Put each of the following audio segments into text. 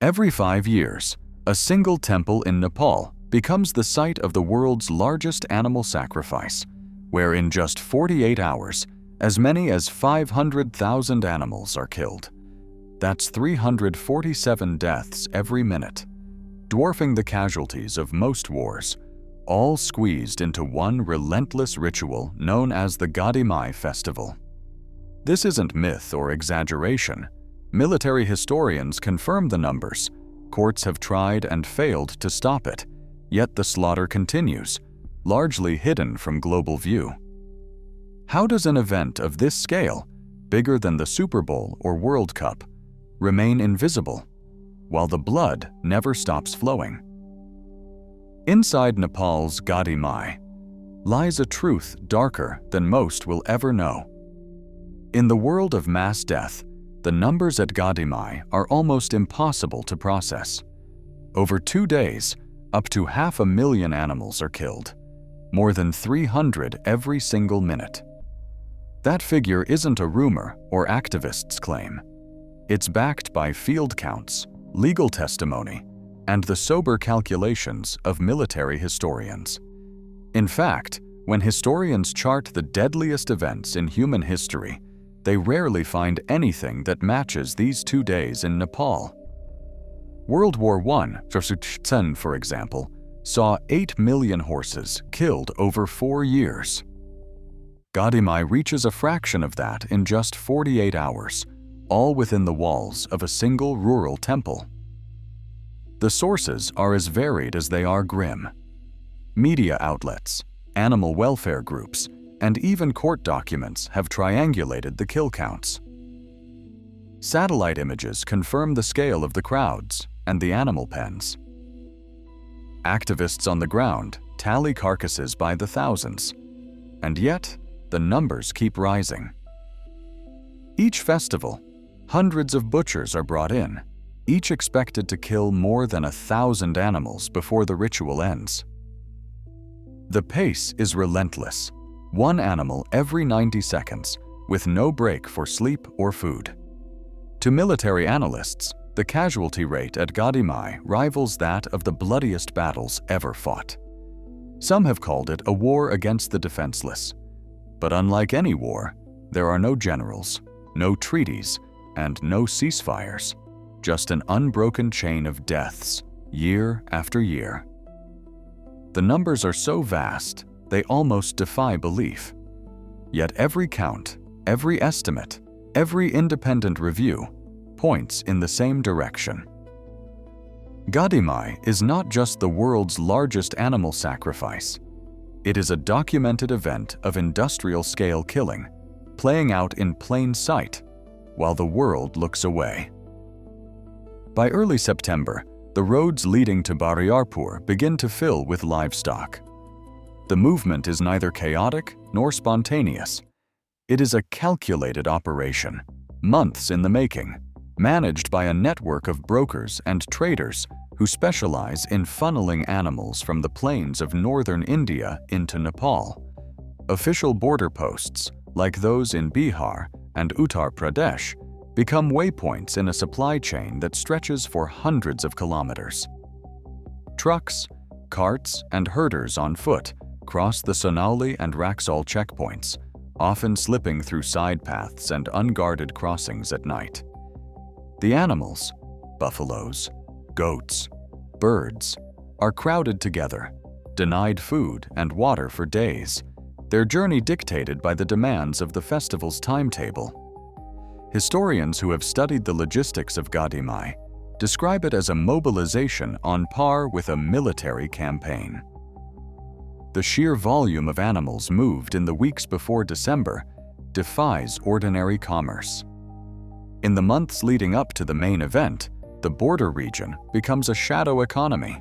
Every 5 years, a single temple in Nepal becomes the site of the world's largest animal sacrifice, where in just 48 hours, as many as 500,000 animals are killed. That's 347 deaths every minute, dwarfing the casualties of most wars, all squeezed into one relentless ritual known as the Gadi Mai festival. This isn't myth or exaggeration. Military historians confirm the numbers. Courts have tried and failed to stop it, yet the slaughter continues, largely hidden from global view. How does an event of this scale, bigger than the Super Bowl or World Cup, remain invisible, while the blood never stops flowing? Inside Nepal's Gadi Mai lies a truth darker than most will ever know. In the world of mass death, the numbers at Gadi Mai are almost impossible to process. Over 2 days, up to 500,000 animals are killed, more than 300 every single minute. That figure isn't a rumor or activists' claim. It's backed by field counts, legal testimony, and the sober calculations of military historians. In fact, when historians chart the deadliest events in human history, they rarely find anything that matches these 2 days in Nepal. World War I, for example, saw 8 million horses killed over 4 years. Gadi Mai reaches a fraction of that in just 48 hours, all within the walls of a single rural temple. The sources are as varied as they are grim. Media outlets, animal welfare groups, and even court documents have triangulated the kill counts. Satellite images confirm the scale of the crowds and the animal pens. Activists on the ground tally carcasses by the thousands, and yet the numbers keep rising. Each festival, hundreds of butchers are brought in, each expected to kill more than 1,000 animals before the ritual ends. The pace is relentless, 1 animal every 90 seconds, with no break for sleep or food. To military analysts, the casualty rate at Gadi Mai rivals that of the bloodiest battles ever fought. Some have called it a war against the defenseless. But unlike any war, there are no generals, no treaties, and no ceasefires, just an unbroken chain of deaths, year after year. The numbers are so vast, they almost defy belief. Yet every count, every estimate, every independent review points in the same direction. Gadi Mai is not just the world's largest animal sacrifice. It is a documented event of industrial-scale killing, playing out in plain sight, while the world looks away. By early September, the roads leading to Bariarpur begin to fill with livestock. The movement is neither chaotic nor spontaneous. It is a calculated operation, months in the making, managed by a network of brokers and traders who specialize in funneling animals from the plains of northern India into Nepal. Official border posts, like those in Bihar and Uttar Pradesh, become waypoints in a supply chain that stretches for hundreds of kilometers. Trucks, carts, and herders on foot cross the Sonauli and Raxaul checkpoints, often slipping through side paths and unguarded crossings at night. The animals, buffaloes, goats, birds, are crowded together, denied food and water for days, their journey dictated by the demands of the festival's timetable. Historians who have studied the logistics of Gadi Mai describe it as a mobilization on par with a military campaign. The sheer volume of animals moved in the weeks before December defies ordinary commerce. In the months leading up to the main event, the border region becomes a shadow economy.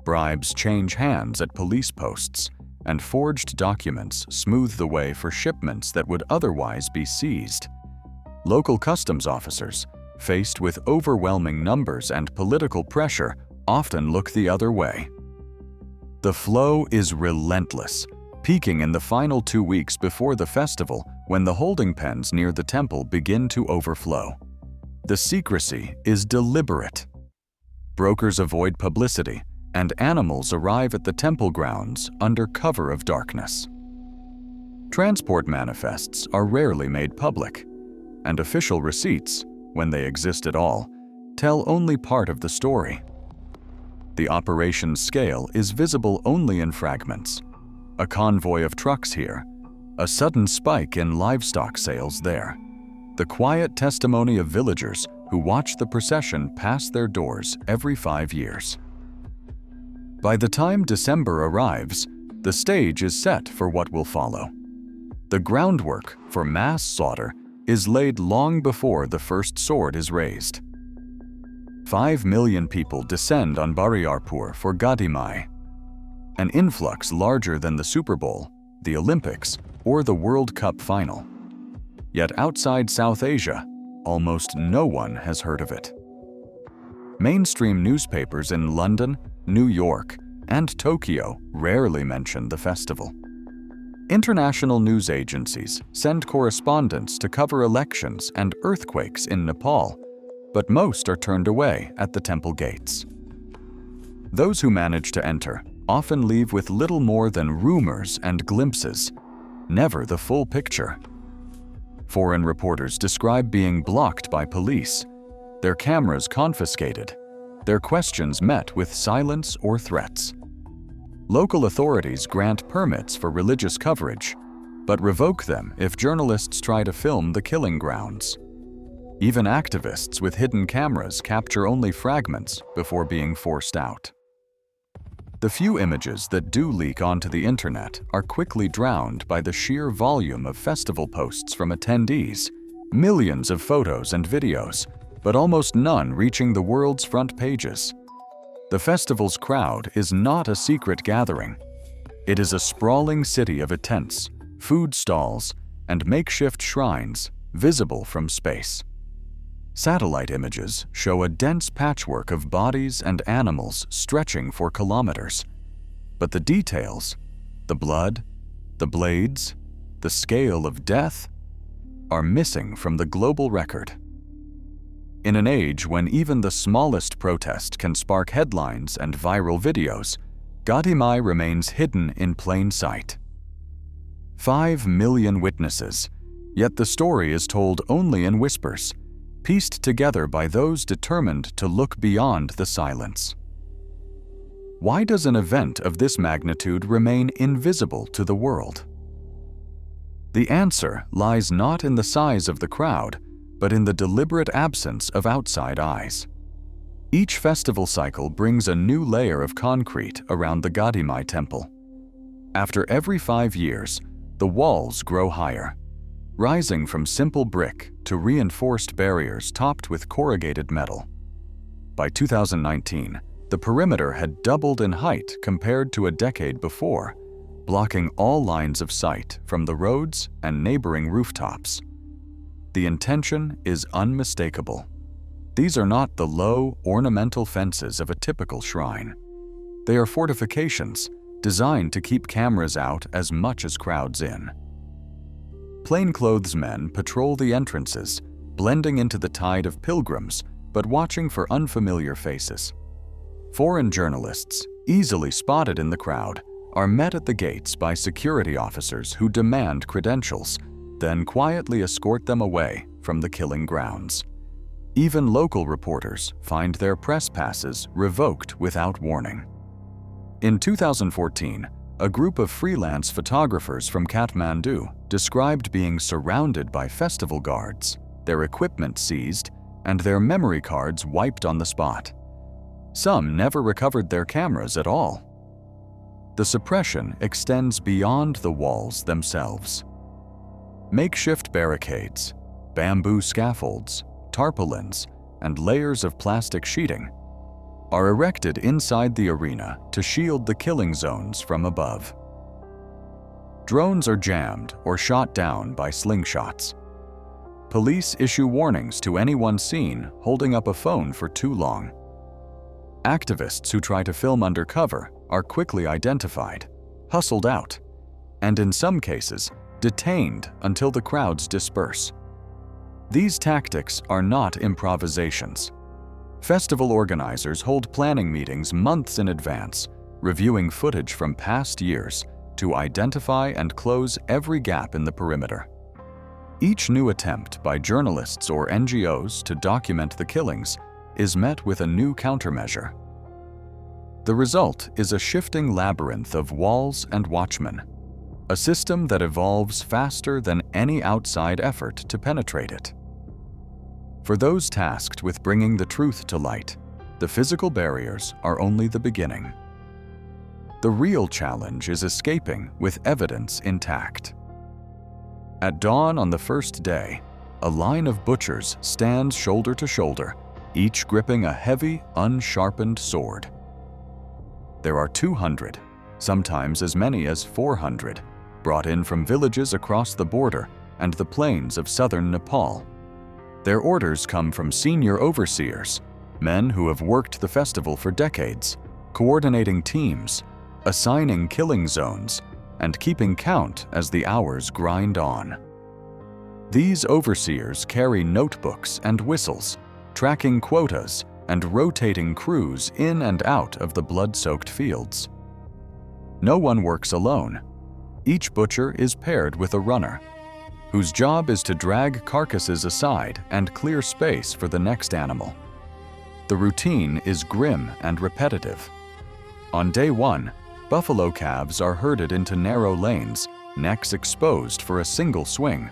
Bribes change hands at police posts, and forged documents smooth the way for shipments that would otherwise be seized. Local customs officers, faced with overwhelming numbers and political pressure, often look the other way. The flow is relentless, peaking in the final 2 weeks before the festival when the holding pens near the temple begin to overflow. The secrecy is deliberate. brokers avoid publicity, and animals arrive at the temple grounds under cover of darkness. Transport manifests are rarely made public, and official receipts, when they exist at all, tell only part of the story. The operation's scale is visible only in fragments. A convoy of trucks here, a sudden spike in livestock sales there, the quiet testimony of villagers who watch the procession pass their doors every 5 years. By the time December arrives, the stage is set for what will follow. The groundwork for mass slaughter is laid long before the first sword is raised. 5 million people descend on Bariarpur for Gadi Mai, an influx larger than the Super Bowl, the Olympics, or the World Cup final. Yet outside South Asia, almost no one has heard of it. Mainstream newspapers in London, New York, and Tokyo rarely mention the festival. International news agencies send correspondents to cover elections and earthquakes in Nepal, but most are turned away at the temple gates. Those who manage to enter often leave with little more than rumors and glimpses, never the full picture. Foreign reporters describe being blocked by police, their cameras confiscated, their questions met with silence or threats. Local authorities grant permits for religious coverage, but revoke them if journalists try to film the killing grounds. Even activists with hidden cameras capture only fragments before being forced out. The few images that do leak onto the internet are quickly drowned by the sheer volume of festival posts from attendees, millions of photos and videos, but almost none reaching the world's front pages. The festival's crowd is not a secret gathering. It is a sprawling city of tents, food stalls, and makeshift shrines visible from space. Satellite images show a dense patchwork of bodies and animals stretching for kilometers. But the details, the blood, the blades, the scale of death, are missing from the global record. In an age when even the smallest protest can spark headlines and viral videos, Gadi Mai remains hidden in plain sight. 5 million witnesses, yet the story is told only in whispers, pieced together by those determined to look beyond the silence. Why does an event of this magnitude remain invisible to the world? The answer lies not in the size of the crowd, but in the deliberate absence of outside eyes. Each festival cycle brings a new layer of concrete around the Gadi Mai temple. After every 5 years, the walls grow higher, rising from simple brick to reinforced barriers topped with corrugated metal. By 2019, the perimeter had doubled in height compared to a decade before, blocking all lines of sight from the roads and neighboring rooftops. The intention is unmistakable. These are not the low, ornamental fences of a typical shrine. They are fortifications designed to keep cameras out as much as crowds in. Plainclothes men patrol the entrances, blending into the tide of pilgrims, but watching for unfamiliar faces. Foreign journalists, easily spotted in the crowd, are met at the gates by security officers who demand credentials, then quietly escort them away from the killing grounds. Even local reporters find their press passes revoked without warning. In 2014, a group of freelance photographers from Kathmandu described being surrounded by festival guards, their equipment seized, and their memory cards wiped on the spot. Some never recovered their cameras at all. The suppression extends beyond the walls themselves. Makeshift barricades, bamboo scaffolds, tarpaulins, and layers of plastic sheeting are erected inside the arena to shield the killing zones from above. Drones are jammed or shot down by slingshots. Police issue warnings to anyone seen holding up a phone for too long. Activists who try to film undercover are quickly identified, hustled out, and in some cases, detained until the crowds disperse. These tactics are not improvisations. Festival organizers hold planning meetings months in advance, reviewing footage from past years to identify and close every gap in the perimeter. Each new attempt by journalists or NGOs to document the killings is met with a new countermeasure. The result is a shifting labyrinth of walls and watchmen, a system that evolves faster than any outside effort to penetrate it. For those tasked with bringing the truth to light, the physical barriers are only the beginning. The real challenge is escaping with evidence intact. At dawn on the first day, a line of butchers stands shoulder to shoulder, each gripping a heavy, unsharpened sword. There are 200, sometimes as many as 400, brought in from villages across the border and the plains of southern Nepal. Their orders come from senior overseers, men who have worked the festival for decades, coordinating teams, assigning killing zones, and keeping count as the hours grind on. These overseers carry notebooks and whistles, tracking quotas and rotating crews in and out of the blood-soaked fields. No one works alone. Each butcher is paired with a runner, whose job is to drag carcasses aside and clear space for the next animal. The routine is grim and repetitive. On day one, buffalo calves are herded into narrow lanes, necks exposed for a single swing.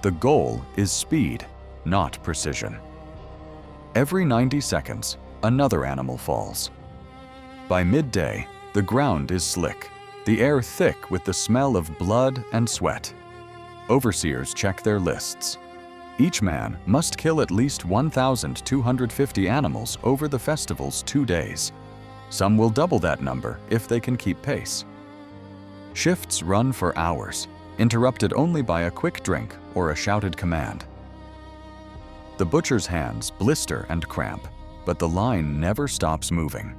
The goal is speed, not precision. Every 90 seconds, another animal falls. By midday, the ground is slick, the air thick with the smell of blood and sweat. Overseers check their lists. Each man must kill at least 1,250 animals over the festival's 2 days. Some will double that number if they can keep pace. Shifts run for hours, interrupted only by a quick drink or a shouted command. The butcher's hands blister and cramp, but the line never stops moving.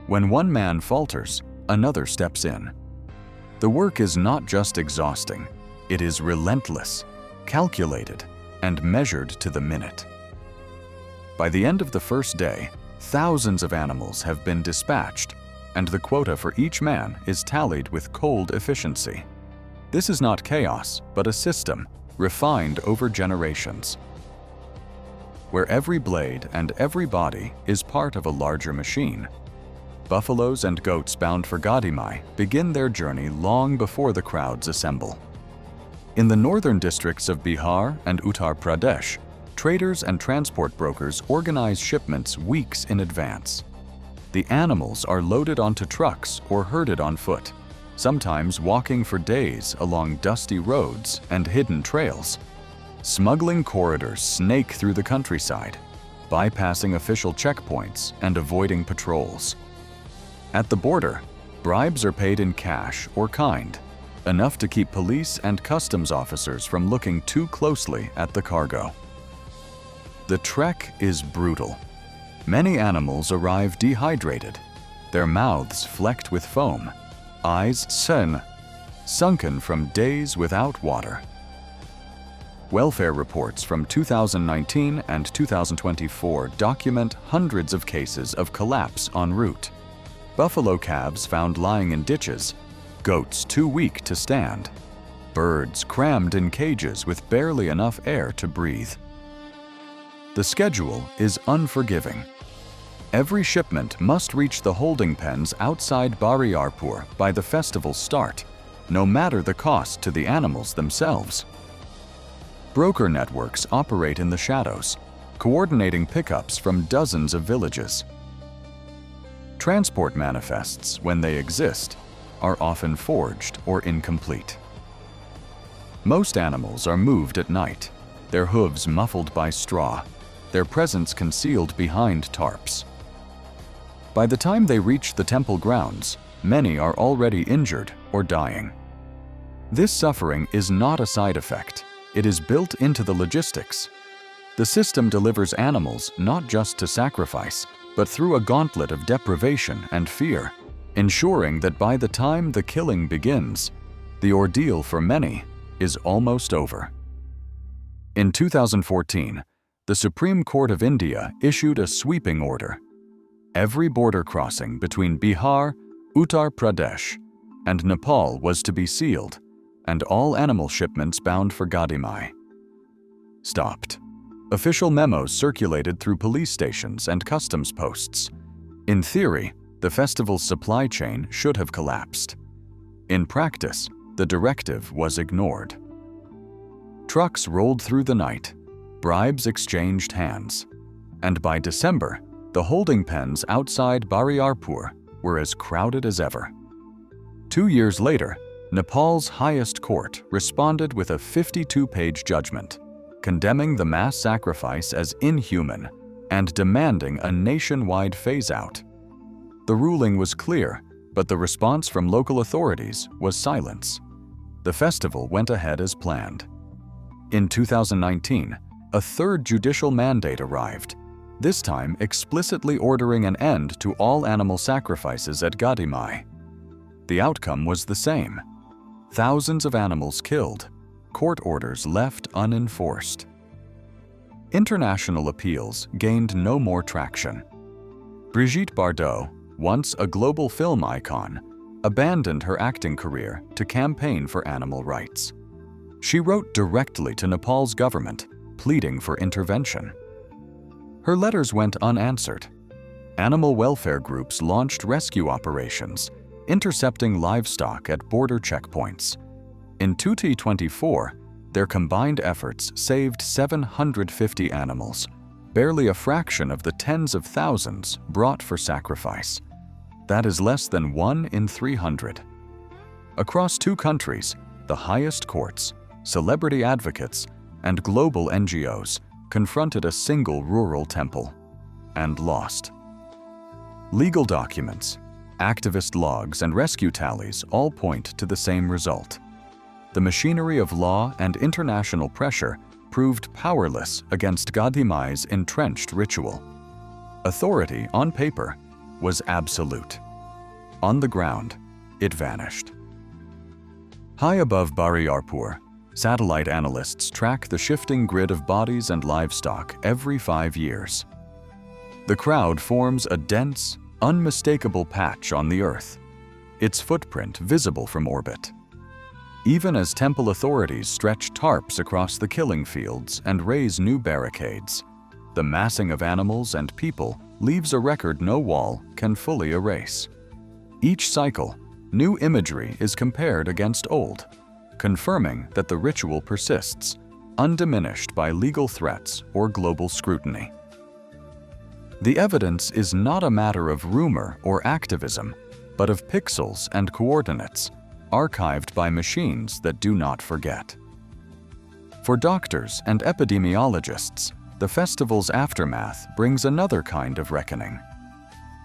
When one man falters, another steps in. The work is not just exhausting, it is relentless, calculated, and measured to the minute. By the end of the first day, thousands of animals have been dispatched, and the quota for each man is tallied with cold efficiency. This is not chaos, but a system, refined over generations, where every blade and every body is part of a larger machine. Buffaloes and goats bound for Gadimai begin their journey long before the crowds assemble. In the northern districts of Bihar and Uttar Pradesh, traders and transport brokers organize shipments weeks in advance. The animals are loaded onto trucks or herded on foot, sometimes walking for days along dusty roads and hidden trails. Smuggling corridors snake through the countryside, bypassing official checkpoints and avoiding patrols. At the border, bribes are paid in cash or kind, enough to keep police and customs officers from looking too closely at the cargo. The trek is brutal. Many animals arrive dehydrated, their mouths flecked with foam, eyes sunken from days without water. Welfare reports from 2019 and 2024 document hundreds of cases of collapse en route. Buffalo calves found lying in ditches, goats too weak to stand, birds crammed in cages with barely enough air to breathe. The schedule is unforgiving. Every shipment must reach the holding pens outside Bariarpur by the festival's start, no matter the cost to the animals themselves. Broker networks operate in the shadows, coordinating pickups from dozens of villages. Transport manifests, when they exist, are often forged or incomplete. Most animals are moved at night, their hooves muffled by straw, their presence concealed behind tarps. By the time they reach the temple grounds, many are already injured or dying. This suffering is not a side effect. It is built into the logistics. The system delivers animals not just to sacrifice, but through a gauntlet of deprivation and fear, ensuring that by the time the killing begins, the ordeal for many is almost over. In 2014, the Supreme Court of India issued a sweeping order. Every border crossing between Bihar, Uttar Pradesh, and Nepal was to be sealed, and all animal shipments bound for Gadimai stopped. Official memos circulated through police stations and customs posts. In theory, the festival's supply chain should have collapsed. In practice, the directive was ignored. Trucks rolled through the night, bribes exchanged hands, and by December, the holding pens outside Bariarpur were as crowded as ever. 2 years later, Nepal's highest court responded with a 52-page judgment, condemning the mass sacrifice as inhuman and demanding a nationwide phase-out. The ruling was clear, but the response from local authorities was silence. The festival went ahead as planned. In 2019, a third judicial mandate arrived, this time explicitly ordering an end to all animal sacrifices at Gadimai. The outcome was the same. Thousands of animals killed, court orders left unenforced. International appeals gained no more traction. Brigitte Bardot, once a global film icon, abandoned her acting career to campaign for animal rights. She wrote directly to Nepal's government, pleading for intervention. Her letters went unanswered. Animal welfare groups launched rescue operations, intercepting livestock at border checkpoints. In 2024, their combined efforts saved 750 animals, barely a fraction of the tens of thousands brought for sacrifice. That is less than 1 in 300. Across 2 countries, the highest courts, celebrity advocates, and global NGOs confronted a single rural temple and lost. Legal documents, activist logs, and rescue tallies all point to the same result. The machinery of law and international pressure proved powerless against Gadimai's entrenched ritual. Authority, on paper, was absolute. On the ground, it vanished. High above Bariarpur, satellite analysts track the shifting grid of bodies and livestock every 5 years. The crowd forms a dense, unmistakable patch on the Earth, its footprint visible from orbit. Even as temple authorities stretch tarps across the killing fields and raise new barricades, the massing of animals and people leaves a record no wall can fully erase. Each cycle, new imagery is compared against old, confirming that the ritual persists, undiminished by legal threats or global scrutiny. The evidence is not a matter of rumor or activism, but of pixels and coordinates, archived by machines that do not forget. For doctors and epidemiologists, the festival's aftermath brings another kind of reckoning.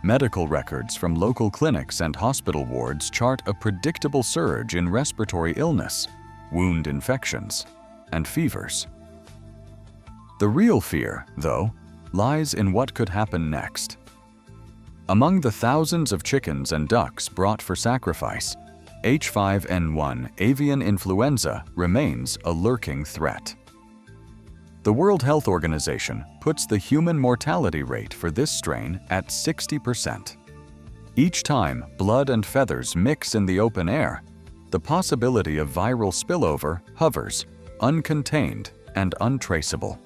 Medical records from local clinics and hospital wards chart a predictable surge in respiratory illness, wound infections, and fevers. The real fear, though, lies in what could happen next. Among the thousands of chickens and ducks brought for sacrifice, H5N1 avian influenza remains a lurking threat. The World Health Organization puts the human mortality rate for this strain at 60%. Each time blood and feathers mix in the open air, the possibility of viral spillover hovers, uncontained and untraceable.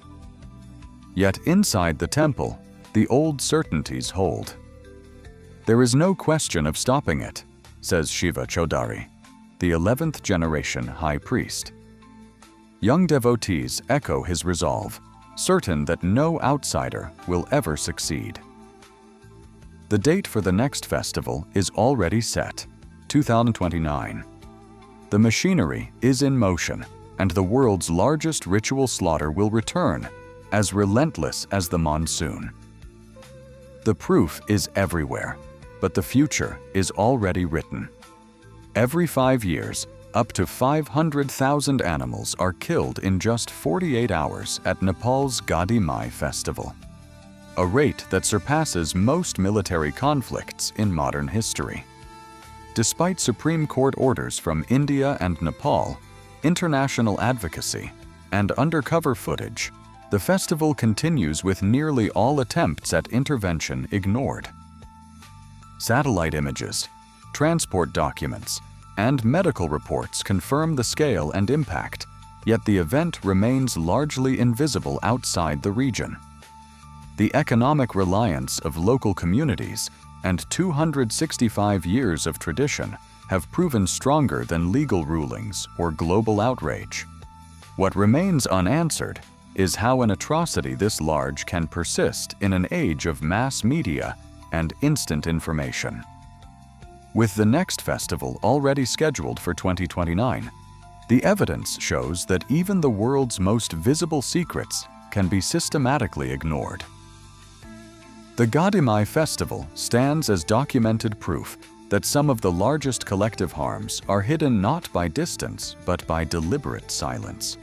Yet inside the temple, the old certainties hold. There is no question of stopping it, says Shiva Chaudhary, the 11th generation high priest. Young devotees echo his resolve, certain that no outsider will ever succeed. The date for the next festival is already set, 2029. The machinery is in motion, and the world's largest ritual slaughter will return, as relentless as the monsoon. The proof is everywhere, but the future is already written. Every 5 years, up to 500,000 animals are killed in just 48 hours at Nepal's Gadimai festival, a rate that surpasses most military conflicts in modern history. Despite Supreme Court orders from India and Nepal, international advocacy, and undercover footage, the festival continues with nearly all attempts at intervention ignored. Satellite images, transport documents, and medical reports confirm the scale and impact, yet the event remains largely invisible outside the region. The economic reliance of local communities and 265 years of tradition have proven stronger than legal rulings or global outrage. What remains unanswered is how an atrocity this large can persist in an age of mass media and instant information. With the next festival already scheduled for 2029, the evidence shows that even the world's most visible secrets can be systematically ignored. The Gadimai Festival stands as documented proof that some of the largest collective harms are hidden not by distance but by deliberate silence.